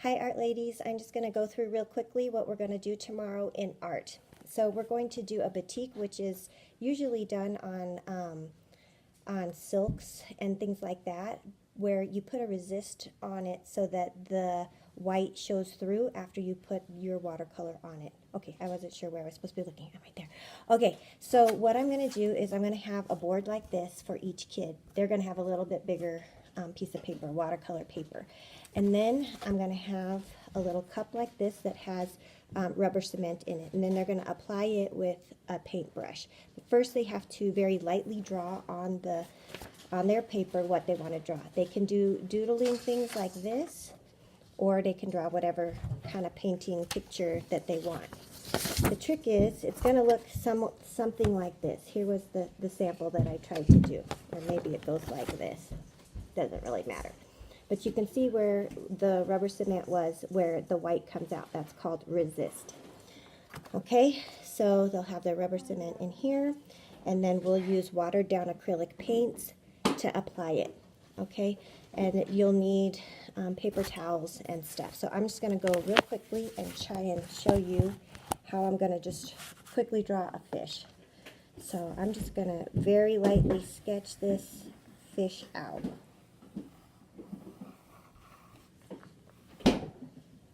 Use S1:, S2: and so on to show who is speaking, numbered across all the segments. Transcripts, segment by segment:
S1: Hi art ladies, I'm just going to go through real quickly what we're going to do tomorrow in art. So we're going to do a batik, which is usually done on silks and things like that, where you put a resist on it so that the white shows through after you put your watercolor on it. Okay, I wasn't sure where I was supposed to be looking at, right there. Okay, so what I'm going to do is I'm going to have a board like this for each kid. They're going to have a little bit bigger piece of paper, watercolor paper. And then I'm going to have a little cup like this that has rubber cement in it. And then they're going to apply it with a paintbrush. First they have to very lightly draw on their paper what they want to draw. They can do doodling things like this, or they can draw whatever kind of painting picture that they want. The trick is, it's going to look something like this. Here was the sample that I tried to do. Or maybe it goes like this. Doesn't really matter. But you can see where the rubber cement was, where the white comes out. That's called resist. Okay, so they'll have their rubber cement in here, and then we'll use watered down acrylic paints to apply it. Okay, and you'll need paper towels and stuff. So I'm just going to go real quickly and try and show you how I'm going to just quickly draw a fish. So I'm just going to very lightly sketch this fish out.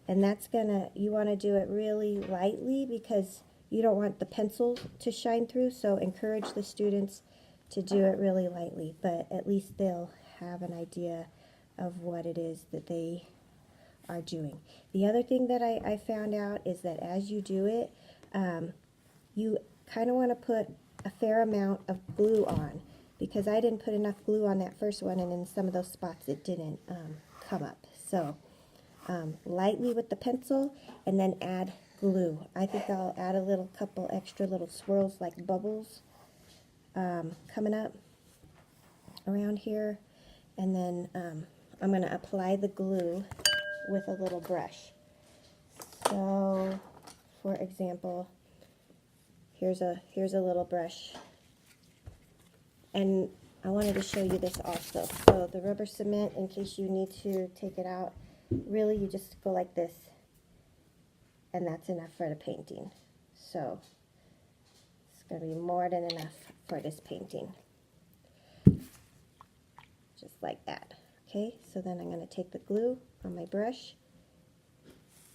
S1: And that's you want to do it really lightly because you don't want the pencil to shine through, so encourage the students to do it really lightly, but at least they'll have an idea of what it is that they are doing. The other thing that I found out is that as you do it, you kind of want to put a fair amount of glue on, because I didn't put enough glue on that first one, and in some of those spots it didn't come up. So lightly with the pencil, and then add glue. I think I'll add a couple extra little swirls like bubbles coming up around here, and then I'm going to apply the glue with a little brush. So for example, here's a little brush, and I wanted to show you this also. So the rubber cement, in case you need to take it out, really you just go like this, and that's enough for the painting. So it's going to be more than enough for this painting. Just like that. Okay, so then I'm going to take the glue on my brush,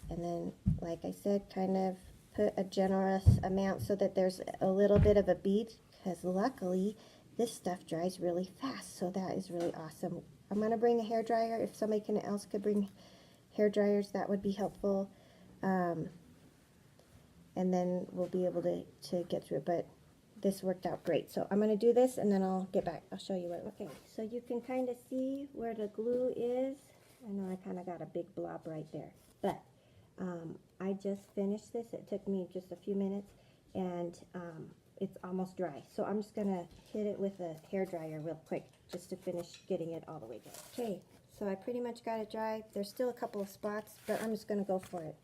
S1: and then, like I said, kind of put a generous amount so that there's a little bit of a bead, because luckily this stuff dries really fast, so that is really awesome. I'm going to bring a hairdryer. If somebody else could bring hair dryers, that would be helpful. And then we'll be able to get through it. But this worked out great. So I'm going to do this, and then I'll get back. I'll show you what. Okay, so you can kind of see where the glue is. I know I kind of got a big blob right there. But I just finished this. It took me just a few minutes, and it's almost dry. So I'm just going to hit it with a hairdryer real quick, just to finish getting it all the way dry. Okay, so I pretty much got it dry. There's still a couple of spots, but I'm just going to go for it.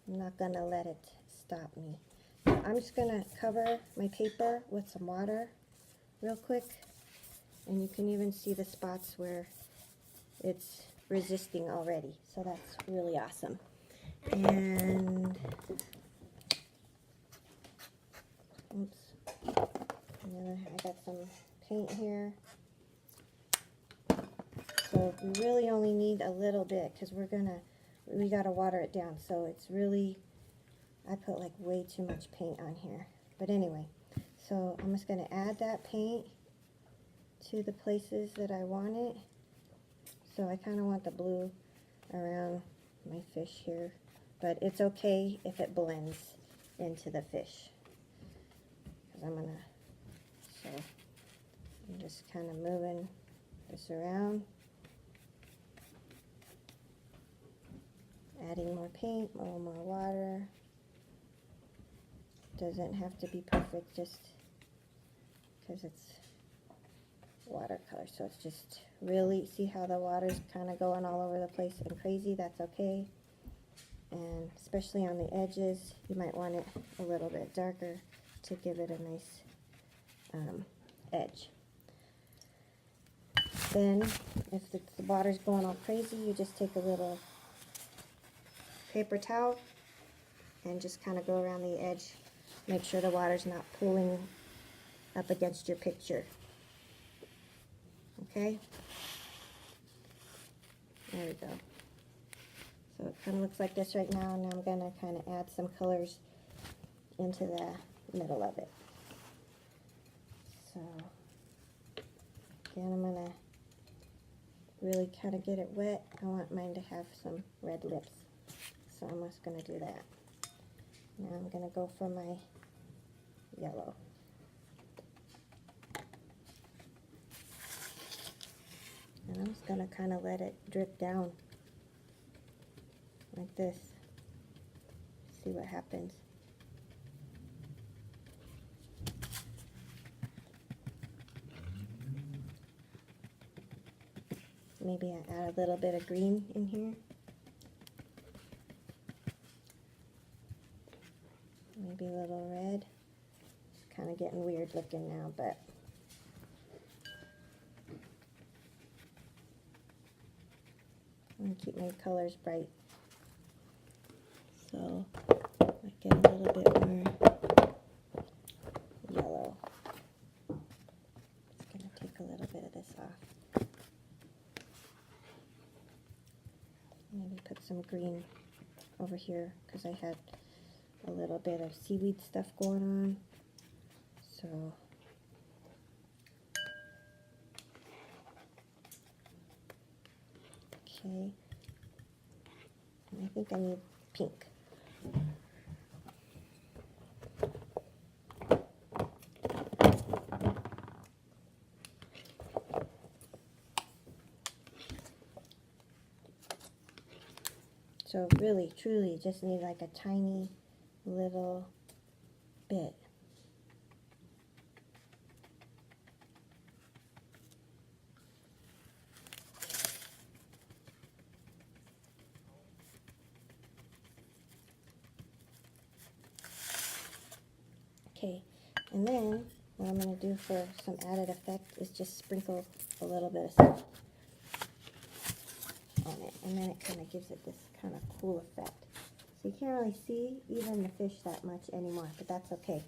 S1: I'm not going to let it stop me. So I'm just going to cover my paper with some water real quick, and you can even see the spots where it's resisting already. So that's really awesome. And oops. I got some paint here. So we really only need a little bit, because we gotta water it down. So it's really, I put like way too much paint on here. But anyway, so I'm just gonna add that paint to the places that I want it. So I kind of want the blue around my fish here, but it's okay if it blends into the fish. I'm just kind of moving this around, adding more paint, a little more water. Doesn't have to be perfect, just because it's watercolor. So it's just really, see how the water's kind of going all over the place and crazy? That's okay. And especially on the edges, you might want it a little bit darker to give it a nice edge. Then, if the water's going all crazy, you just take a little paper towel and just kind of go around the edge. Make sure the water's not pooling up against your picture. Okay? There we go. So it kind of looks like this right now, and now I'm going to kind of add some colors into the middle of it. So, again, I'm going to really kind of get it wet. I want mine to have some red lips, so I'm just going to do that. Now I'm going to go for my yellow. And I'm just going to kind of let it drip down like this. See what happens. Maybe I add a little bit of green in here. Maybe a little red. It's kind of getting weird looking now, but I'm going to keep my colors bright. So I get a little bit more yellow. Just going to take a little bit of this off. Maybe put some green over here because I had a little bit of seaweed stuff going on. So okay. And I think I need pink. So really, truly, just need like a tiny little bit. Okay, and then what I'm going to do for some added effect is just sprinkle a little bit of salt on it, and then it kind of gives it this kind of cool effect. So you can't really see even the fish that much anymore, but that's okay.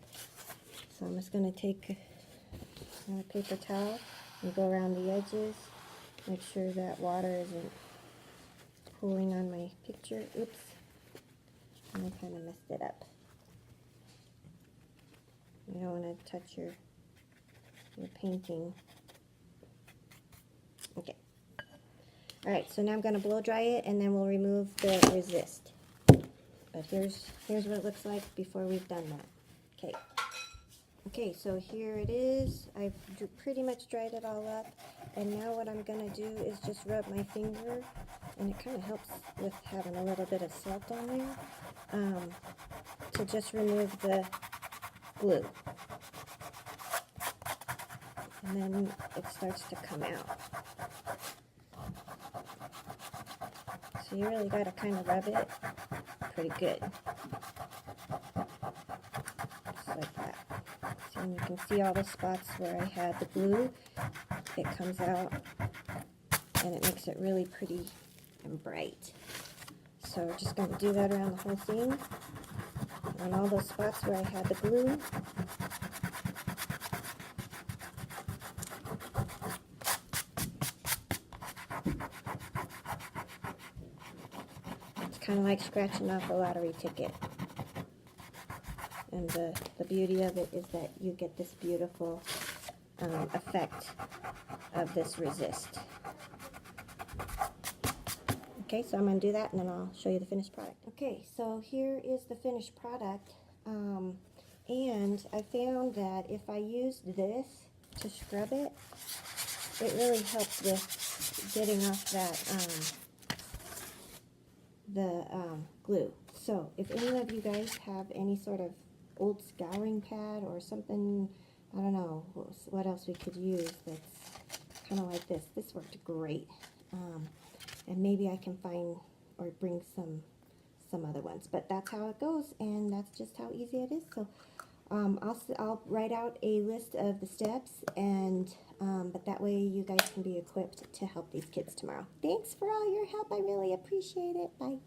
S1: So I'm just going to take a paper towel and go around the edges, make sure that water isn't pooling on my picture. Oops, and I kind of messed it up. You don't want to touch your painting. Okay. Alright, so now I'm going to blow dry it, and then we'll remove the resist. But here's what it looks like before we've done that. Okay. Okay, so here it is. I've pretty much dried it all up. And now what I'm going to do is just rub my finger, and it kind of helps with having a little bit of salt on there, to just remove the glue. And then it starts to come out. So you really got to kind of rub it pretty good. Just like that. So you can see all the spots where I had the glue. It comes out and it makes it really pretty and bright. So we're just going to do that around the whole thing. On all those spots where I had the glue. It's kind of like scratching off a lottery ticket. And the beauty of it is that you get this beautiful effect of this resist. Okay, so I'm going to do that and then I'll show you the finished product. Okay, so here is the finished product. And I found that if I used this to scrub it, it really helped with getting off that glue. So if any of you guys have any sort of old scouring pad or something, I don't know what else we could use that's kind of like this. This worked great. And maybe I can find or bring some other ones. But that's how it goes, and that's just how easy it is. So I'll write out a list of the steps, and but that way you guys can be equipped to help these kids tomorrow. Thanks for all your help. I really appreciate it. Bye.